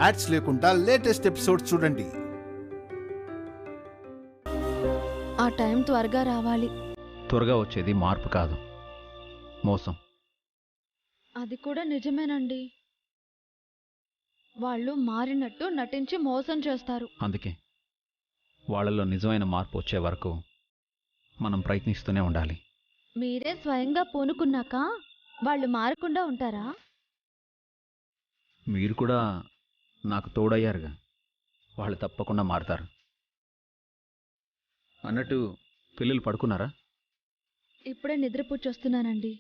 Ads లేకుండా latest episode చూడండి. ఆ టైం త్వరగా రావాలి. త్వరగా వచ్చేది మార్పు కాదు, మోసం. అది కూడా నిజమేనండి. వాళ్ళు మారినట్టు నటించి మోసం చేస్తారు. అందుకే వాళ్ళలో నిజమైన మార్పు వచ్చే వరకు మనం ప్రయత్నిస్తూనే ఉండాలి. మీరే స్వయంగా పూనుకున్నాక వాళ్ళు మారకుండా ఉంటారా? మీరు కూడా నాకు తోడయ్యారుగా, వాళ్ళు తప్పకుండా మారుతారు. అన్నట్టు పిల్లలు పడుకున్నారా? ఇప్పుడే నిద్రపుచ్చొస్తున్నానండి.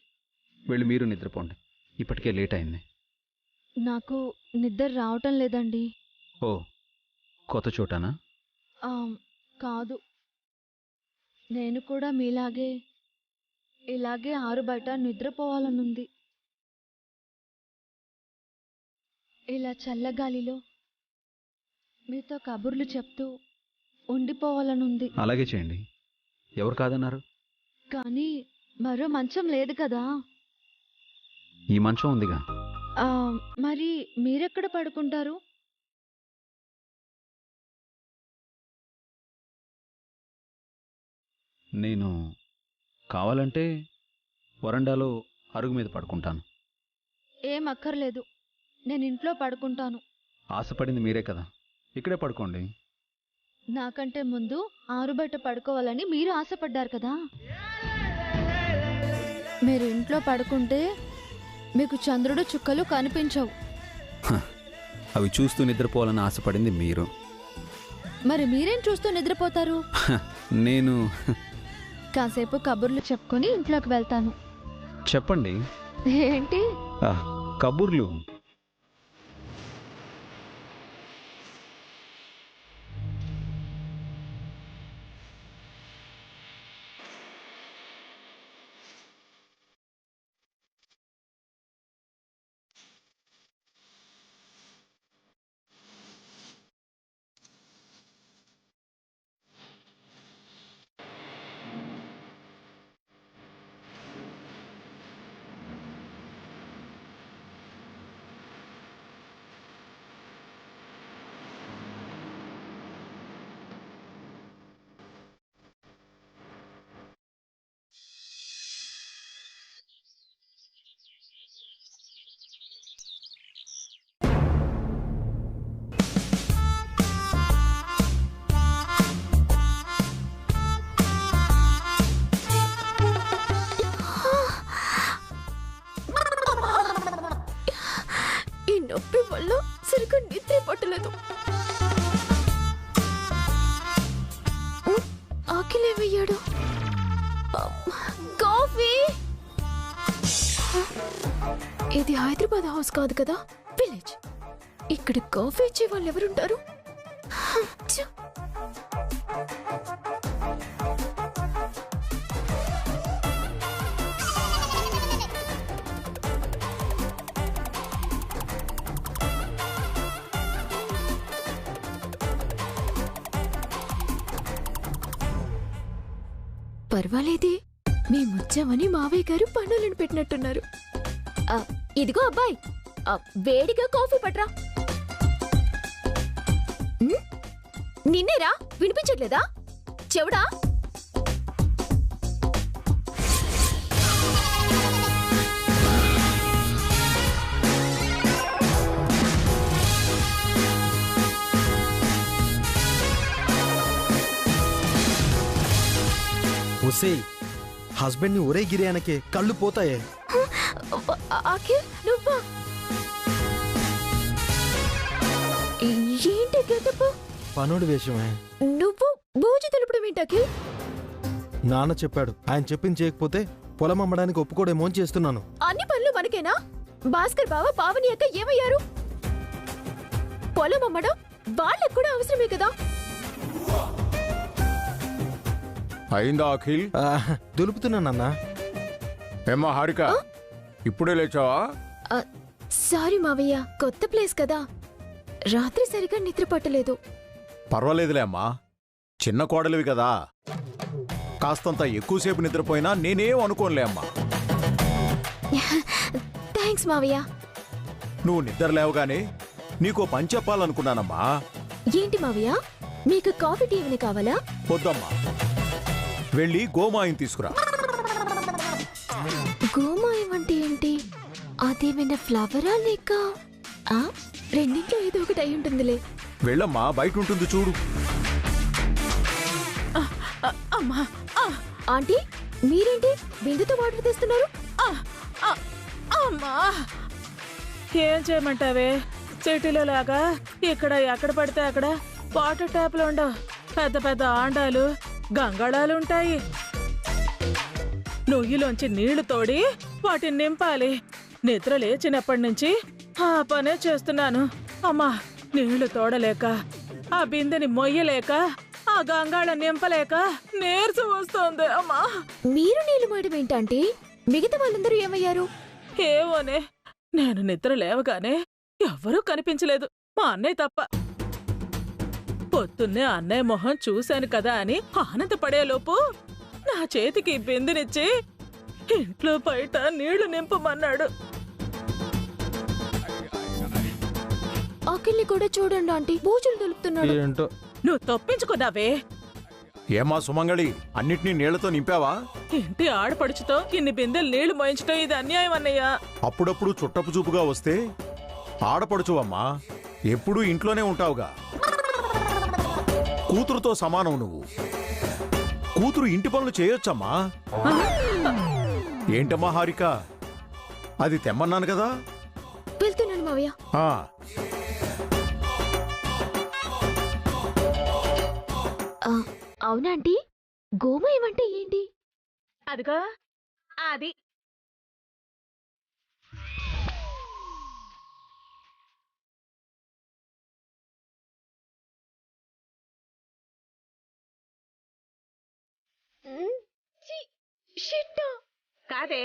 వెళ్ళి మీరు నిద్రపోండి, ఇప్పటికే లేట్ అయింది. నాకు నిద్ర రావటం లేదండి. ఓ, కొత్త చోటానా? కాదు, నేను కూడా మీలాగే ఇలాగే ఆరు బయట నిద్రపోవాలనుంది. ఇలా చల్లగాలిలో మీతో కబుర్లు చెప్తూ ఉండిపోవాలనుంది. అలాగే చేయండి, ఎవరు కాదన్నారు? కానీ మరో మంచం లేదు కదా. ఈ మంచం ఉందిగా. మరి మీరెక్కడ పడుకుంటారు? నేను కావాలంటే వరండాలో అరుగు మీద పడుకుంటాను. ఏం అక్కర్లేదు, నేను ఇంట్లో పడుకుంటాను. ఆశపడింది మీరే కదా, ఇక్కడే పడుకోండి. నాకంటే ముందు ఆరు బయట పడుకోవాలని మీరు ఆశపడ్డారు కదా. మీరు ఇంట్లో పడుకుంటే మీకు చంద్రుడు చుక్కలు కనిపించవు. అవి చూస్తూ నిద్రపోవాలని ఆశపడింది మీరు. మరి మీరేం చూస్తూ నిద్రపోతారు? నేను కాసేపు కబుర్లు చెప్పుకొని ఇంట్లోకి వెళ్తాను. చెప్పండి. ఏంటి కబుర్లు? నొప్పి వల్ల సరిగ్గా నిద్ర పట్టలేదు. ఆకిలేవయ్యాడు. కాఫీ. ఇది హైదరాబాద్ హౌస్ కాదు కదా, విలేజ్. ఇక్కడ కాఫీ ఇచ్చే వాళ్ళు ఎవరుంటారు? పర్వాలేదే, మేమొచ్చామని మావయ్య గారు పనులను పెట్టినట్టున్నారు. ఇదిగో అబ్బాయి, వేడిగా కాఫీ పట్రా. నిన్నేరా, వినిపించట్లేదా? చెవుడా? ఉసే, హస్బెండ్ ని ఒరే గిరియానకే కళ్ళు పోతాయే. నువ్వా? ఏంటి గెటప్? పనుడి వేషమే. నువ్వు బూజు తెలుపడం ఏంటకి? నాన్న చెప్పాడు, ఆయన చెప్పింది చేయకపోతే పొలం అమ్మడానికి ఒప్పుకోడేమో అని చేస్తున్నాను. అన్ని పనులు మనకేనా? భాస్కర్ బావ, పావని అక్క ఏమయ్యారు? పొలం అమ్మడం వాళ్ళకు కూడా అవసరమే కదా. అయిందా అఖిల్? దులుపుతున్నానన్నా. ఏమ్మా హారిక, ఇప్పుడే లేచావా? సారీ మావయ్య, కొత్త ప్లేస్ కదా, రాత్రి సరిగా నిద్ర పట్టలేదు. పర్వాలేదులే అమ్మా, చిన్న కోడలివి కదా, కాస్తంత ఎక్కువసేపు నిద్రపోయినా నేనేం అనుకోనులే అమ్మా. థ్యాంక్స్ మావయ్య. నువ్వు నిద్ర లేవగానే నీకో పని చెప్పాలనుకున్నానమ్మా. ఏంటి మావయ్య, మీకు కాఫీ టీవీని కావాలా? వద్దమ్మా, వెళ్ళి గోమాయం తీసుకురా. గోమాయం అంటే ఏంటి? అదేమైనా ఫ్లవరా లేక రెండింట్లో ఏదో ఒకటి అయి ఉంటుందిలే. వెళ్ళమ్మా, బయట ఉంటుంది చూడు. అమ్మా, ఆంటీ, మీరేంటి బిందుతో వాటర్ తెస్తున్నారు? అమ్మా, ఏం చేయమంటావే? సిటీలో లాగా ఇక్కడ ఎక్కడ పడితే అక్కడ వాటర్ ట్యాప్లు ఉండవు. పెద్ద పెద్ద ఆండాలు, గంగాళాలుంటాయి. నొయ్యిలోంచి నీళ్లు తోడి వాటిని నింపాలి. నిద్ర లేచినప్పటి నుంచి ఆ పనే చేస్తున్నాను. అమ్మా, నీళ్లు తోడలేక, ఆ బిందెని మొయ్యలేక, ఆ గంగాళ నింపలేక నీరసం వస్తోంది. అమ్మా, మీరు నీళ్లు మోయడం ఏంటంటే మిగతా వాళ్ళందరూ ఏమయ్యారు? ఏమోనే, నేను నిద్ర లేవగానే ఎవ్వరూ కనిపించలేదు, మా అన్నయ్య తప్ప. పొద్దున్నే అన్నయ్య మొహం చూశాను కదా అని ఆనందపడేలోపు నా చేతికి బిందెనిచ్చి ఇంట్లో బయట నీళ్లు నింపమన్నాడు. అఖిల్ని కూడా చూడండి ఆంటీ, బూజులు దులుపుతున్నాడు. ఏంటో నువ్వు తప్పించుకున్నావే. ఏమా సుమంగళి, అన్నిటినీ నీళ్లతో నింపావా? ఇంటి ఆడపడుచుతో ఇన్ని బిందెలు నీళ్లు మోయించడం ఇది అన్యాయం అన్నయ్య. అప్పుడప్పుడు చుట్టపు చూపుగా వస్తే ఆడపడుచువమ్మా, ఎప్పుడూ ఇంట్లోనే ఉంటావుగా. కూతురుతో సమానం నువ్వు. కూతురు ఇంటి పనులు చేయొచ్చమ్మా. ఏంటమ్మా హారిక, అది తెమ్మన్నాను కదా. వెళ్తున్నాను మావయ్య. ఆ, అవునా ఆంటీ, గోమయం అంటే ఏంటి? అదిగా అది. కాదే,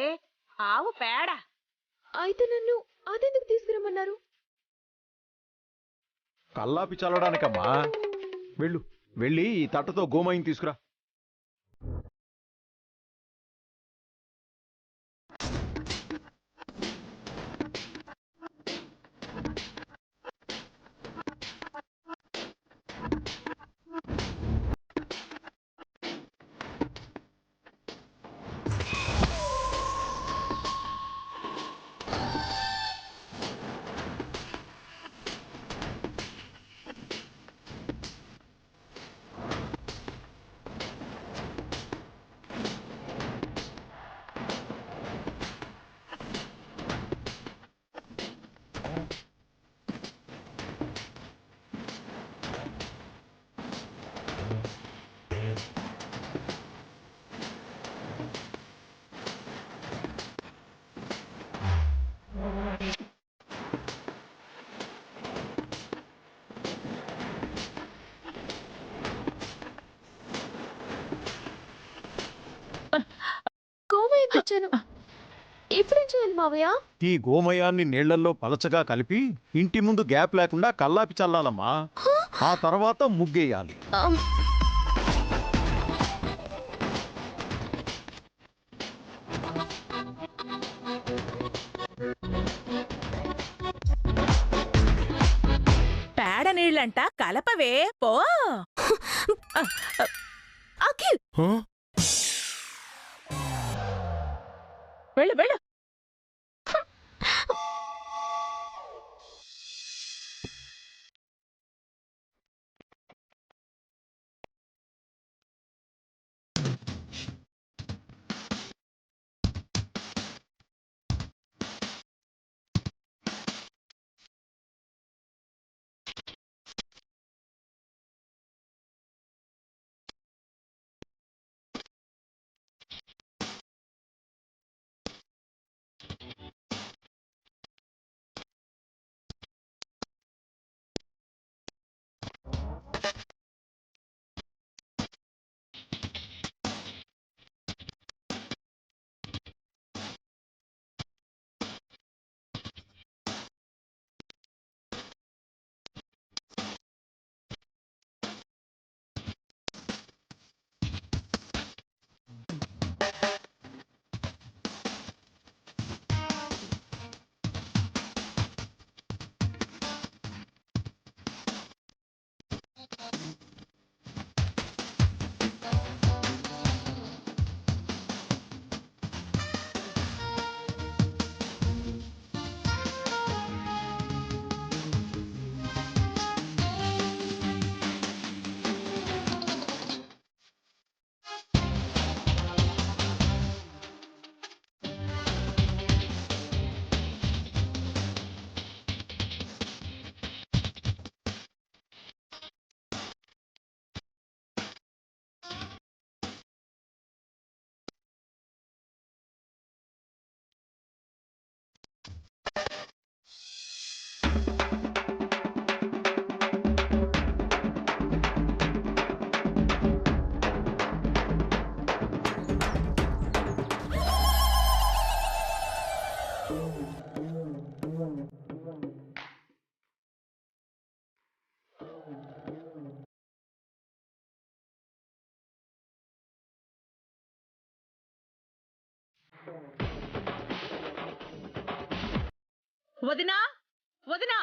ఆవు పేడ. అయితే నన్ను అదెందుకు తీసుకురమ్మన్నారు? కల్లాపి చల్లడానికమ్మా. వెళ్ళు, వెళ్ళి ఈ తట్టతో గోమయం తీసుకురా. గోమయం తెచ్చాను. ఇప్పుడేం చేయాలి మావయ్య? ఈ గోమయాన్ని నీళ్లల్లో పలచగా కలిపి ఇంటి ముందు గ్యాప్ లేకుండా కల్లాపి చల్లాలమ్మా. ఆ తర్వాత ముగ్గేయాలి. అమ్, పేడ నీళ్ళంట కలపవే పో. అఖిల్, హ? వెళ్ళు వెళ్ళు. వదినా వదినా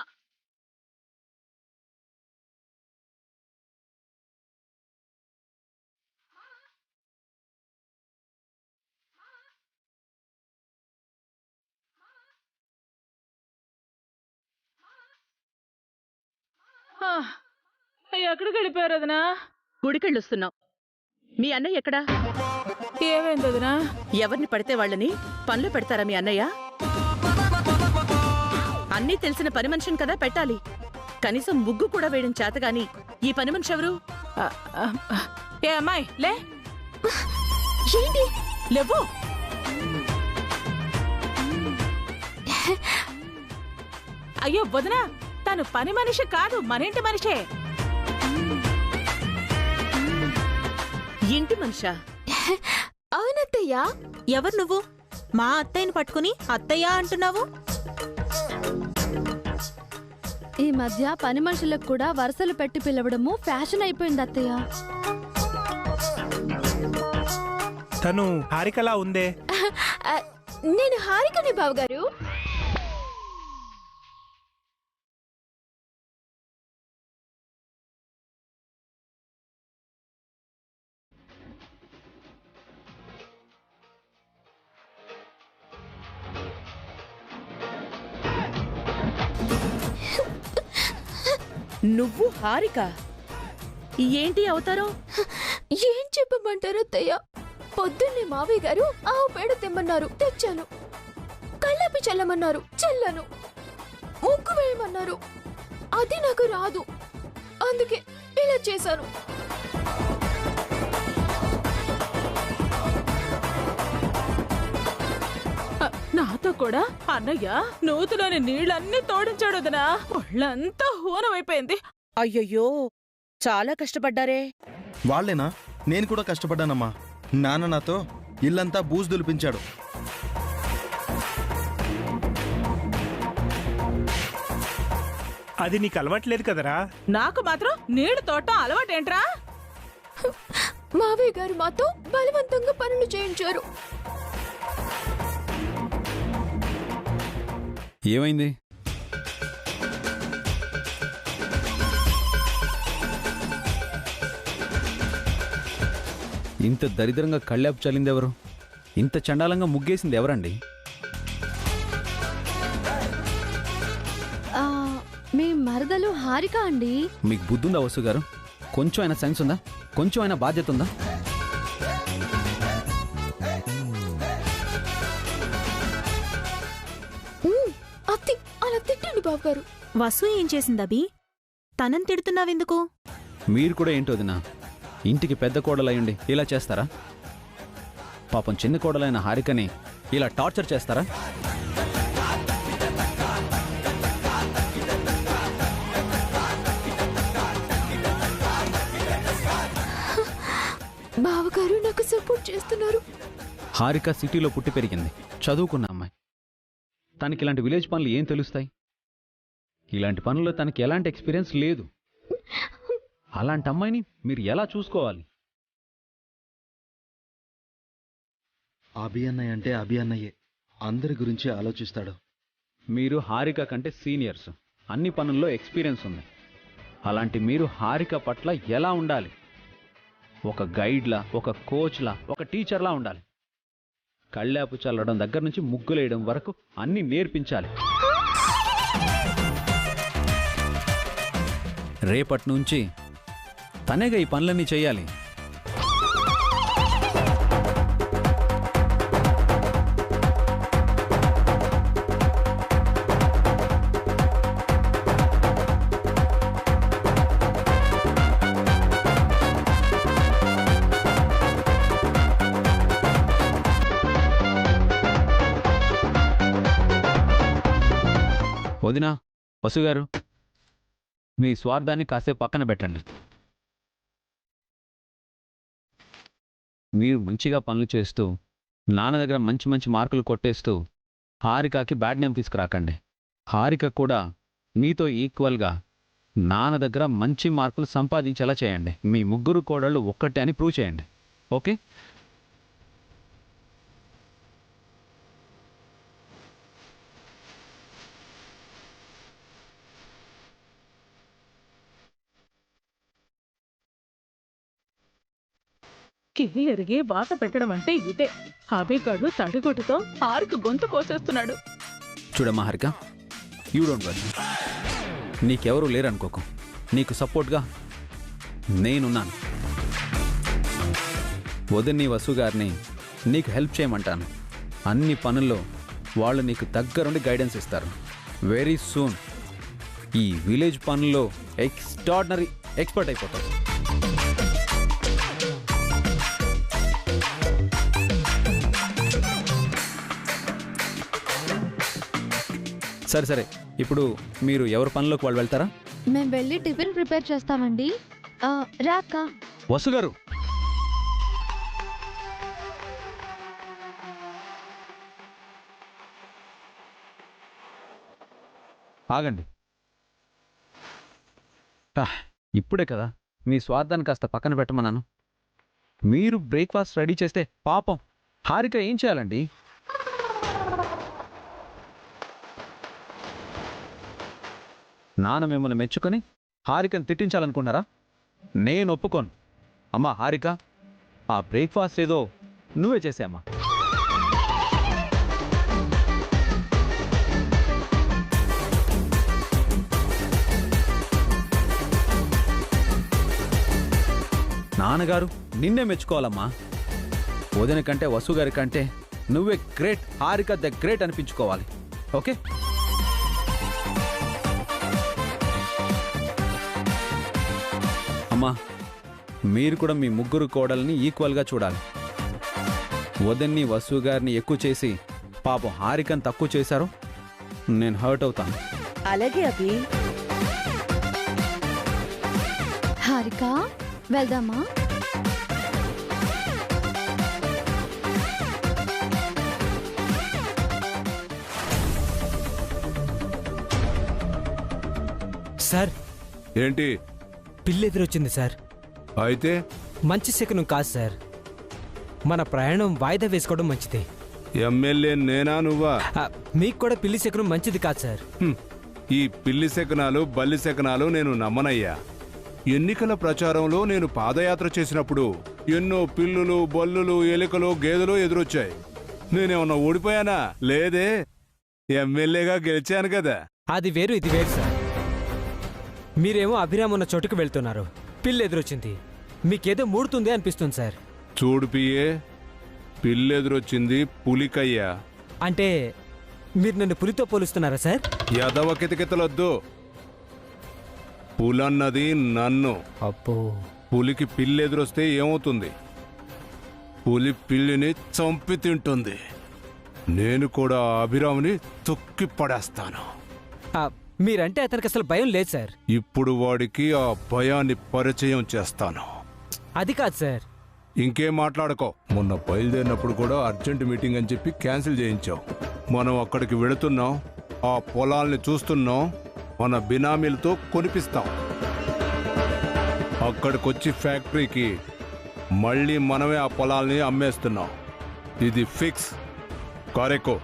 ఎక్కడికి వెళ్ళిపోయారు వదినా? గుడికెళ్ళొస్తున్నాం. మీ అన్నయ్య ఎక్కడా? ఏమైంది వదినా? ఎవరిని పడితే వాళ్ళని పనిలో పెడతారా మీ అన్నయ్య? అన్నీ తెలిసిన పని మనిషిని కదా పెట్టాలి. కనీసం ముగ్గు కూడా వేయడం చేతగాని ఈ పని మనిషి ఎవరు? ఏ అమ్మాయి లే, ఏంటి? లేవు. అయ్యో వదినా, తను పని మనిషి కాదు, మనింటి మనిషే. ఇంటి మనిషా? అవునత్తయ్యా. ఎవరు నువ్వు? మా అత్తయ్యని పట్టుకుని అత్తయ్య అంటున్నావు? ఈ మధ్య పని మనుషులకు కూడా వరుసలు పెట్టి పిలవడము ఫ్యాషన్ అయిపోయింది అత్తయ్య. తను హారికలా ఉందే. నేను హారికని బావగారు. నువ్వు హారిక? ఏంటి అవతారం? ఏం చెప్పమంటారు అత్తయ్య? పొద్దున్నే మావయ్య గారు ఆవు పేడ తెమ్మన్నారు, తెచ్చాను. కళ్ళాపి చల్లమన్నారు, చల్లాను. ముగ్గు వేయమన్నారు, అది నాకు రాదు, అందుకే ఇలా చేశాను. నాతో కూడా అన్నయ్య నూతులోని నీళ్ళన్నీ తోడించాడు వదినా. ఒళ్ళంతా హూనమైపోయింది. అయ్యయ్యో, చాలా కష్టపడ్డారే. వాళ్ళేనా? నేను కూడా కష్టపడ్డానమ్మా. నాన్న నాతో ఇల్లంతా బూజు దులిపించాడు. అది నీకు అలవాట్లేదు కదరా. నాకు మాత్రం నీళ్లు తోటం అలవాటేంట్రా? మావయ్య గారు మాతో బలవంతంగా పనులు చేయించారు. ఏమైంది? ఇంత దరిద్రంగా కళ్ళాపు చల్లింది ఎవరు? ఇంత చండాలంగా ముగ్గేసింది ఎవరండి? మీ మరదలు హారిక అండి. మీకు బుద్ధుందా వసు గారు? కొంచెం అయినా సైన్స్ ఉందా? కొంచెం అయినా బాధ్యత ఉందా? అత్తి అలా తిట్టండి బావగారు. వసు ఏం చేసిందబి? తనని తిడుతున్నావెందుకు? మీరు కూడా ఏంటో వదినా, ఇంటికి పెద్ద కోడలయ్యండి ఇలా చేస్తారా? పాపం చిన్న కోడలైన హారికని ఇలా టార్చర్ చేస్తారా? బావగారు నాకు సపోర్ట్ చేస్తున్నారు. హారిక సిటీలో పుట్టి పెరిగింది, చదువుకున్న అమ్మాయి. తనకి ఇలాంటి విలేజ్ పనులు ఏం తెలుస్తాయి? ఇలాంటి పనుల్లో తనకి ఎలాంటి ఎక్స్పీరియన్స్ లేదు. అలాంటి అమ్మాయిని మీరు ఎలా చూసుకోవాలి? అభి అన్నయ్య అంటే అభి అన్నయ్యే, అందరి గురించి ఆలోచిస్తాడు. మీరు హారిక కంటే సీనియర్స్, అన్ని పనుల్లో ఎక్స్పీరియన్స్ ఉంది. అలాంటి మీరు హారిక పట్ల ఎలా ఉండాలి? ఒక గైడ్లా, ఒక కోచ్లా, ఒక టీచర్లా ఉండాలి. కళ్ళాపు చల్లడం దగ్గర నుంచి ముగ్గులేయడం వరకు అన్నీ నేర్పించాలి. రేపటి నుంచి తనేగా ఈ పనులన్నీ చేయాలి. వదినా, వసుగారు, మీ స్వార్థాన్ని కాసేపు పక్కన పెట్టండి. మీరు మంచిగా పనులు చేస్తూ నాన్న దగ్గర మంచి మంచి మార్కులు కొట్టేస్తూ హారికకి బ్యాడ్ నేమ్ తీసుకురాకండి. హారిక కూడా మీతో ఈక్వల్గా నాన్న దగ్గర మంచి మార్కులు సంపాదించేలా చేయండి. మీ ముగ్గురు కోడళ్ళు ఒక్కటే అని ప్రూవ్ చేయండి. ఓకే? కివి ఎరిగి వాత పెట్టడం అంటే ఇదే. అభిగాడు తడిగొట్టుతో హారిక గొంతు కోసేస్తున్నాడు. చూడమ్మా హారిక, యూ డోంట్ వరీ. నీకెవరూ లేరనుకోకు, నీకు సపోర్ట్గా నేనున్నాను. వదిని వసు గారిని నీకు హెల్ప్ చేయమంటాను. అన్ని పనుల్లో వాళ్ళు నీకు దగ్గరుండి గైడెన్స్ ఇస్తారు. వెరీ సూన్ ఈ విలేజ్ పనుల్లో ఎక్స్ట్రాడినరీ ఎక్స్పర్ట్ అయిపోతావు. సరే సరే, ఇప్పుడు మీరు ఎవరి పనిలోకి వాళ్ళు వెళ్తారా? మేము వెళ్ళి టిఫిన్ ప్రిపేర్ చేస్తామండి. రాక్క. వసు గారు, ఆగండి. ఇప్పుడే కదా మీ స్వార్థాన్ని కాస్త పక్కన పెట్టమన్నాను. మీరు బ్రేక్ఫాస్ట్ రెడీ చేస్తే పాపం హారిక ఏం చేయాలండి? నాన్న మిమ్మల్ని మెచ్చుకొని హారికను తిట్టించాలనుకున్నారా? నేను ఒప్పుకోను. అమ్మా హారిక, ఆ బ్రేక్ఫాస్ట్ ఏదో నువ్వే చేసామ్మా. నాన్నగారు నిన్నే మెచ్చుకోవాలమ్మా. వదిన కంటే వసు గారి కంటే నువ్వే గ్రేట్, హారిక ద గ్రేట్ అనిపించుకోవాలి. ఓకే? అమ్మా, మీరు కూడా మీ ముగ్గురు కోడల్ని ఈక్వల్గా చూడాలి. వదిన్ని వసు గారిని ఎక్కువ చేసి పాపం హారికను తక్కువ చేశారు, నేను హర్ట్ అవుతాను. అలాగే అభి. హారిక, వెళ్దామా? సార్, ఏంటి? పిల్లి ఎదురొచ్చింది సార్. అయితే మంచి శకునం కాదు సార్. మన ప్రయాణం వాయిదా వేసుకోవడం మంచిది. ఎమ్మెల్యే నేనా నువ్వా? మీకు కూడా పిల్లి శకునం మంచిది కాదు సార్. ఈ పిల్లి శకనాలు బల్లి శకనాలు నేను నమ్మనయ్యా. ఎన్నికల ప్రచారంలో నేను పాదయాత్ర చేసినప్పుడు ఎన్నో పిల్లులు బల్లులు ఎలుకలు గేదెలు ఎదురొచ్చాయి. నేనేమన్నా ఓడిపోయానా? లేదే, ఎమ్మెల్యేగా గెలిచాను కదా. అది వేరు, ఇది వేరు సార్. మీరేమో అభిరామ్ ఉన్న చోటుకు వెళ్తున్నారు, పిల్లి ఎదురొచ్చింది, మీకేదో మూడుతుంది అనిపిస్తుంది సార్. చూడు పియ్యే, పిల్లెదురొచ్చింది పులికయ్యా. అంటే మీరు నన్ను పులితో పోలుస్తున్నారా సార్? యదవ కితకితలొద్దు. పులన్నది నన్ను. అబ్బో, పులికి పిల్లెదురొస్తే ఏమవుతుంది? పులి పిల్లిని చంపి తింటుంది. నేను కూడా అభిరాముని తొక్కి పడేస్తాను. మీరంటే అతనికి అసలు భయం లేదు సార్. ఇప్పుడు వాడికి ఆ భయాన్ని పరిచయం చేస్తాను. అది కాదు సార్. ఇంకేం మాట్లాడుకో. మొన్న బయలుదేరినప్పుడు కూడా అర్జెంట్ మీటింగ్ అని చెప్పి క్యాన్సిల్ చేయించావు. మనం అక్కడికి వెళుతున్నాం, ఆ పొలాల్ని చూస్తున్నాం, మన బినామీలతో కొనిపిస్తాం. అక్కడికొచ్చి ఫ్యాక్టరీకి మళ్ళీ మనమే ఆ పొలాల్ని అమ్మేస్తున్నాం. ఇది ఫిక్స్. కరెక్టో?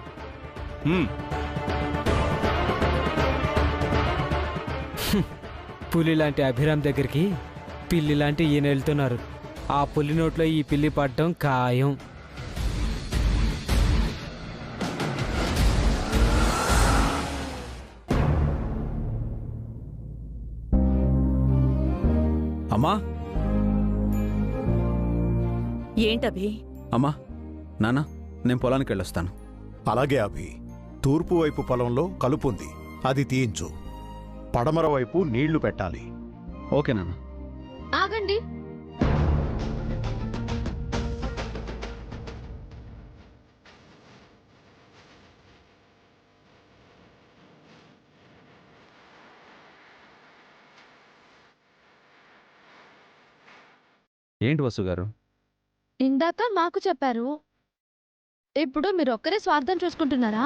పులి లాంటి అభిరామ్ దగ్గరికి పిల్లి లాంటి ఈయన వెళ్తున్నారు. ఆ పులి నోట్లో ఈ పిల్లి పడటం ఖాయం. అమ్మా, ఏంటభి? అమ్మా, నాన్న, నేను పొలానికి వెళ్ళొస్తాను. అలాగే అభి. తూర్పు వైపు పొలంలో కలుపుంది, అది తీయించు. పడమర వైపు నీళ్లు పెట్టాలి. ఓకే నాన్న. ఆగండి. ఏంటి వసు గారు? ఇందాక మాకు చెప్పారు, ఇప్పుడు మీరు ఒక్కరే స్వార్థం చూసుకుంటున్నారా?